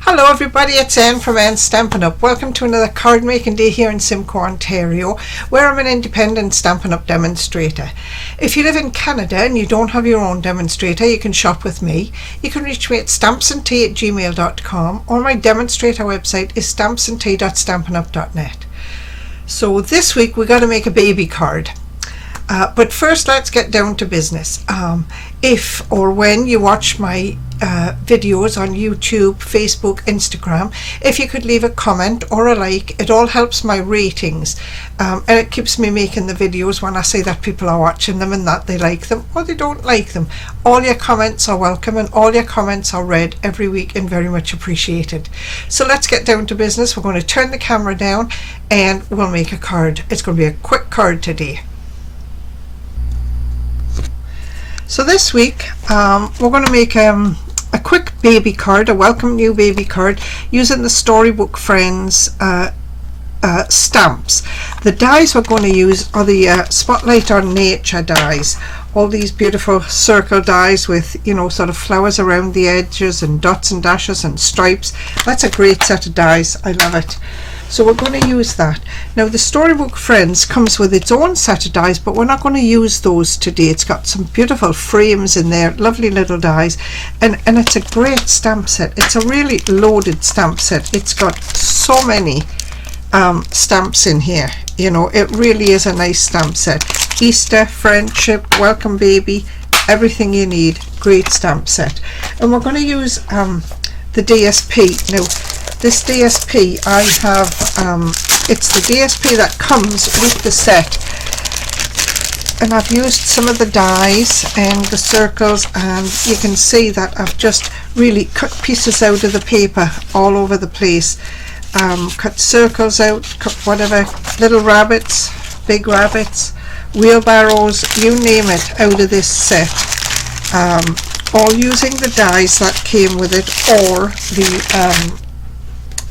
Hello everybody, it's Anne from Stampin'Up. Welcome to another card making day here in Simcoe, Ontario, where I'm an independent Stampin' Up demonstrator. If you live in Canada and you don't have your own demonstrator, you can shop with me. You can reach me at StampsNTea@gmail.com, or my demonstrator website is StampsNTea.stampinup.net. So this week we got to make a baby card. But first let's get down to business. If or when you watch my videos on YouTube, Facebook, Instagram, if you could leave a comment or a like, it all helps my ratings, and it keeps me making the videos when I see that people are watching them and that they like them or they don't like them. All your comments are welcome and all your comments are read every week and very much appreciated. So let's get down to business. We're going to turn the camera down and we'll make a card. It's going to be a quick card today. So this week we're going to make a quick baby card, a welcome new baby card, using the Storybook Friends stamps. The dies we're going to use are the Spotlight on Nature dies. All these beautiful circle dies with, you know, sort of flowers around the edges and dots and dashes and stripes. That's a great set of dies. I love it. So we're going to use that. Now the Storybook Friends comes with its own set of dies, but we're not going to use those today. It's got some beautiful frames in there, lovely little dies, and it's a great stamp set. It's a really loaded stamp set. It's got so many stamps in here. You know, it really is a nice stamp set. Easter, friendship, welcome baby, everything you need. Great stamp set. And we're going to use the DSP. Now this DSP I have, it's the DSP that comes with the set, and I've used some of the dies and the circles, and you can see that I've just really cut pieces out of the paper all over the place. Cut circles out, cut whatever, little rabbits, big rabbits, wheelbarrows, you name it, out of this set, all using the dies that came with it, or the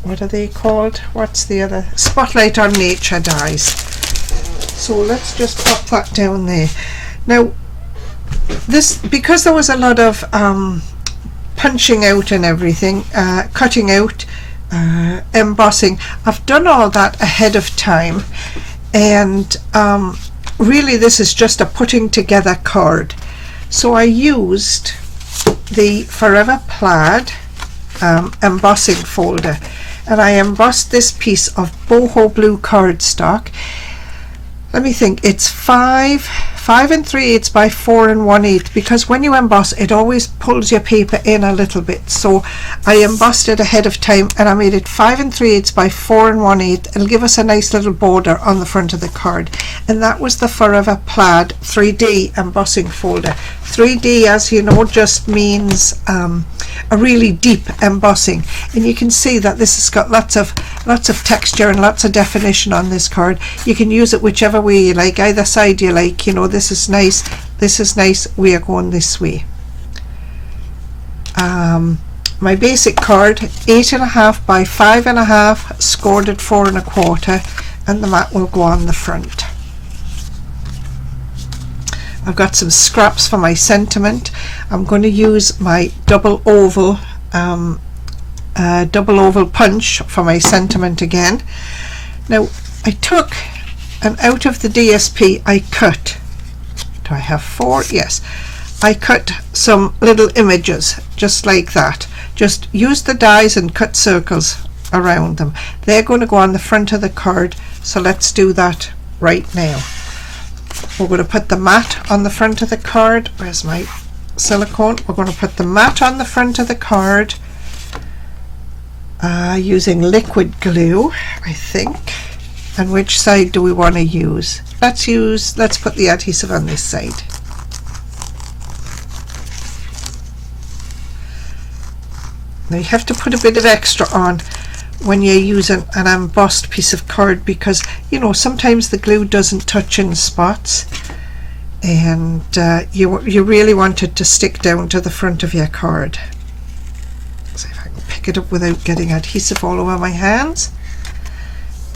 what are they called? What's the other? Spotlight on Nature dies. So let's just pop that down there. Now this, because there was a lot of punching out and everything, cutting out, embossing, I've done all that ahead of time, and really this is just a putting together card. So I used the Forever Plaid embossing folder, and I embossed this piece of boho blue cardstock. Let me think, it's 5 3/8 by 4 1/8, because when you emboss it always pulls your paper in a little bit. So I embossed it ahead of time and I made it 5 3/8 by 4 1/8. It'll give us a nice little border on the front of the card, and that was the Forever Plaid 3D embossing folder. 3D, as you know, just means a really deep embossing, and you can see that this has got lots of texture and lots of definition on this card. You can use it whichever way you like, either side you like. You know, this is nice, this is nice, we are going this way. My basic card, 8.5 by 5.5, scored at 4 1/4, and the mat will go on the front. I've got some scraps for my sentiment. I'm going to use my double oval punch for my sentiment again. Now I took, and out of the DSP I cut, do I have 4? Yes, I cut some little images just like that. Just use the dies and cut circles around them. They're going to go on the front of the card, so let's do that right now. We're going to put the mat on the front of the card. Where's my silicone? We're going to put the mat on the front of the card using liquid glue, I think. And which side do we want to use? Let's put the adhesive on this side. Now you have to put a bit of extra on when you're using an embossed piece of card, because you know sometimes the glue doesn't touch in spots, and you really want it to stick down to the front of your card. See if I can pick it up without getting adhesive all over my hands.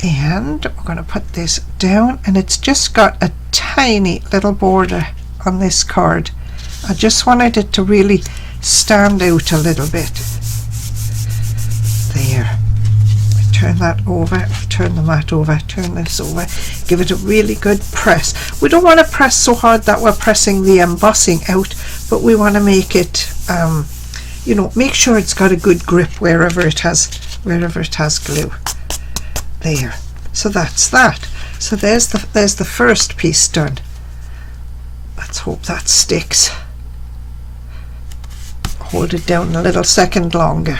And we're going to put this down, and it's just got a tiny little border on this card. I just wanted it to really stand out a little bit. turn that over, turn the mat over, turn this over, give it a really good press. We don't want to press so hard that we're pressing the embossing out, but we want to make it, you know, make sure it's got a good grip wherever it has glue. There. So that's that. So there's the first piece done. Let's hope that sticks. Hold it down a little second longer.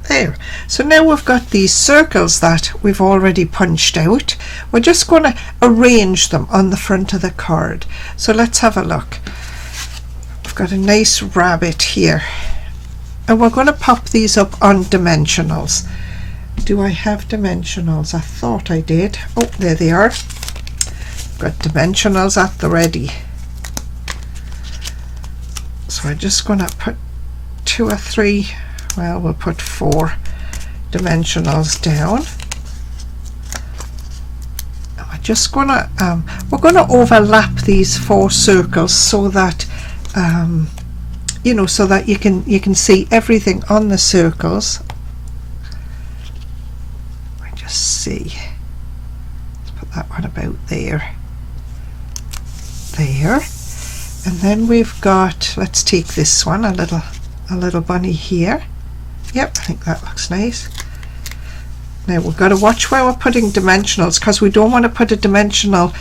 There. So now we've got these circles that we've already punched out. We're just going to arrange them on the front of the card. So let's have a look. We've got a nice rabbit here, and we're going to pop these up on dimensionals. Do I have dimensionals? I thought I did. Oh, there they are. Got dimensionals at the ready. So I'm just going to put 2 or 3, well, we'll put 4 dimensionals down. And we're just going to we're going to overlap these 4 circles so that you know, so that you can see everything on the circles. I just see. Let's put that one about there. There. And then we've got, let's take this one, a little bunny here. Yep, I think that looks nice. Now we've got to watch where we're putting dimensionals, because we don't want to put a dimensional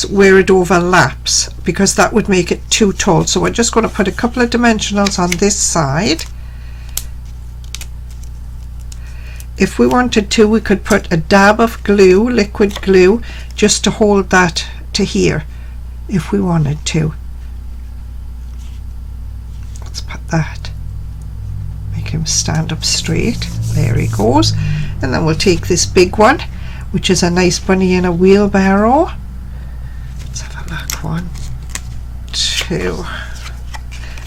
where it overlaps, because that would make it too tall. So we're just going to put a couple of dimensionals on this side. If we wanted to, we could put a dab of glue, liquid glue, just to hold that to here, if we wanted to. Let's put that. Make him stand up straight. There he goes. And then we'll take this big one, which is a nice bunny in a wheelbarrow. Let's have a look. 1, 2.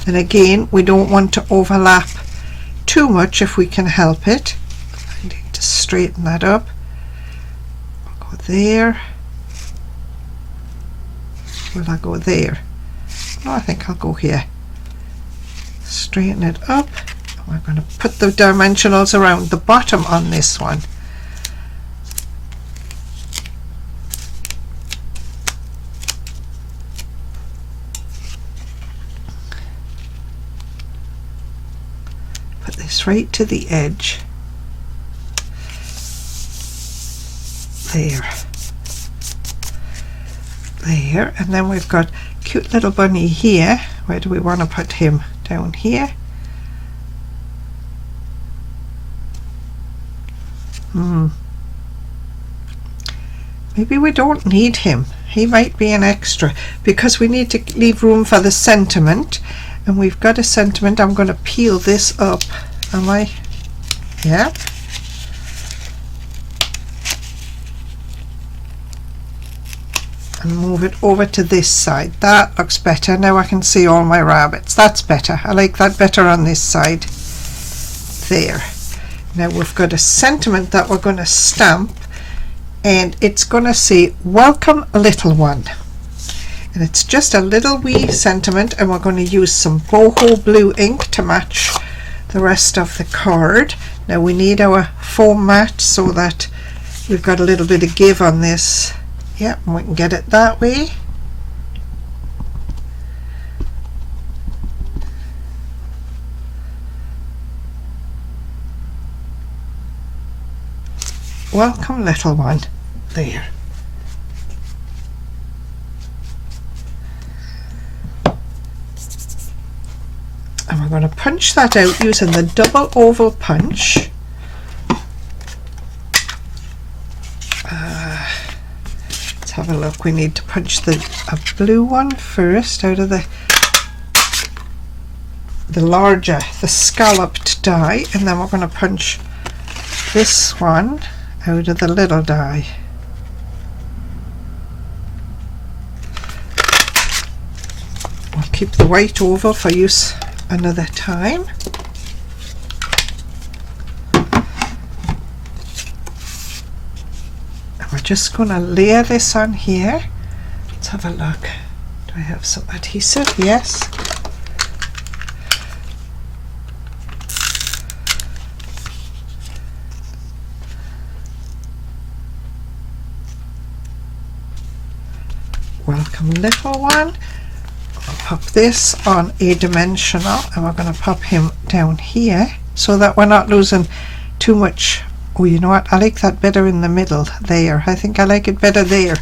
And again, we don't want to overlap too much if we can help it. I need to straighten that up. I'll go there. Will I go there? No, I think I'll go here. Straighten it up. We're going to put the dimensionals around the bottom on this one. Put this right to the edge. There. There. And then we've got cute little bunny here. Where do we want to put him? Down here. Maybe we don't need him. He might be an extra, because we need to leave room for the sentiment, and we've got a sentiment. I'm going to peel this up. Am I? Yeah. And move it over to this side. That looks better. Now I can see all my rabbits. That's better. I like that better on this side. There. Now we've got a sentiment that we're going to stamp, and it's going to say, "Welcome, little one." And it's just a little wee sentiment, and we're going to use some boho blue ink to match the rest of the card. Now we need our foam mat so that we've got a little bit of give on this. Yep, and we can get it that way. Welcome, little one. There. And we're going to punch that out using the double oval punch. Let's have a look. We need to punch a blue one first out of the larger, the scalloped die, and then we're going to punch this one out of the little die. We'll keep the white oval for use another time. And we're just going to layer this on here. Let's have a look. Do I have some adhesive? Yes. welcome little one. I'll pop this on a dimensional, and we're going to pop him down here so that we're not losing too much. Oh, you know what, I like that better in the middle there. I think I like it better there.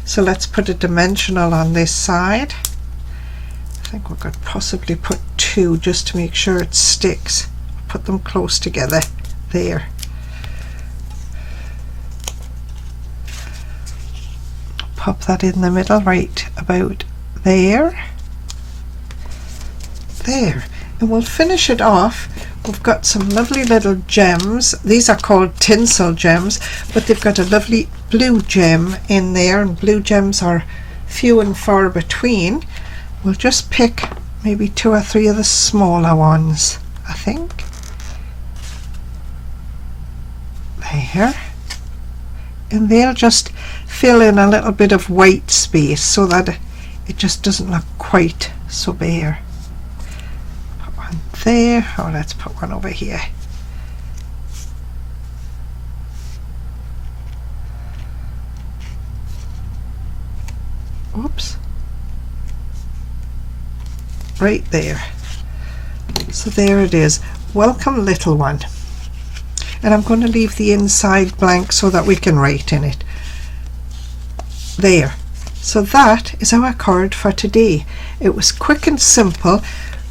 So let's put a dimensional on this side. I think we could possibly put 2 just to make sure it sticks. Put them close together there. Pop that in the middle, right about there. There. And we'll finish it off. We've got some lovely little gems. These are called tinsel gems, but they've got a lovely blue gem in there, and blue gems are few and far between. We'll just pick maybe 2 or 3 of the smaller ones, I think. There. And they'll just fill in a little bit of white space so that it just doesn't look quite so bare. Put one there. Oh, let's put one over here. Oops. Right there. So there it is. Welcome little one. And I'm going to leave the inside blank so that we can write in it. There. So that is our card for today. It was quick and simple.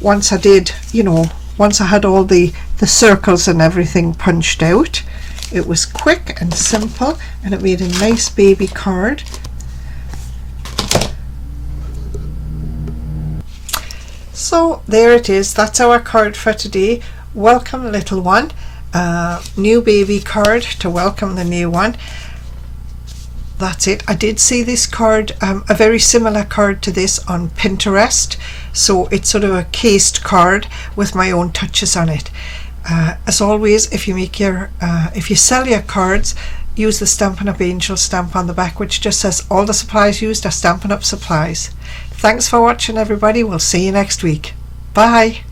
Once I did, once I had all the circles and everything punched out, it was quick and simple, and it made a nice baby card. So there it is. That's our card for today. Welcome little one. New baby card to welcome the new one. That's it. I did see this card, a very similar card to this, on Pinterest, so it's sort of a cased card with my own touches on it. As always, if you sell your cards, use the Stampin' Up Angel stamp on the back, which just says all the supplies used are Stampin' Up supplies. Thanks for watching, everybody. We'll see you next week. Bye.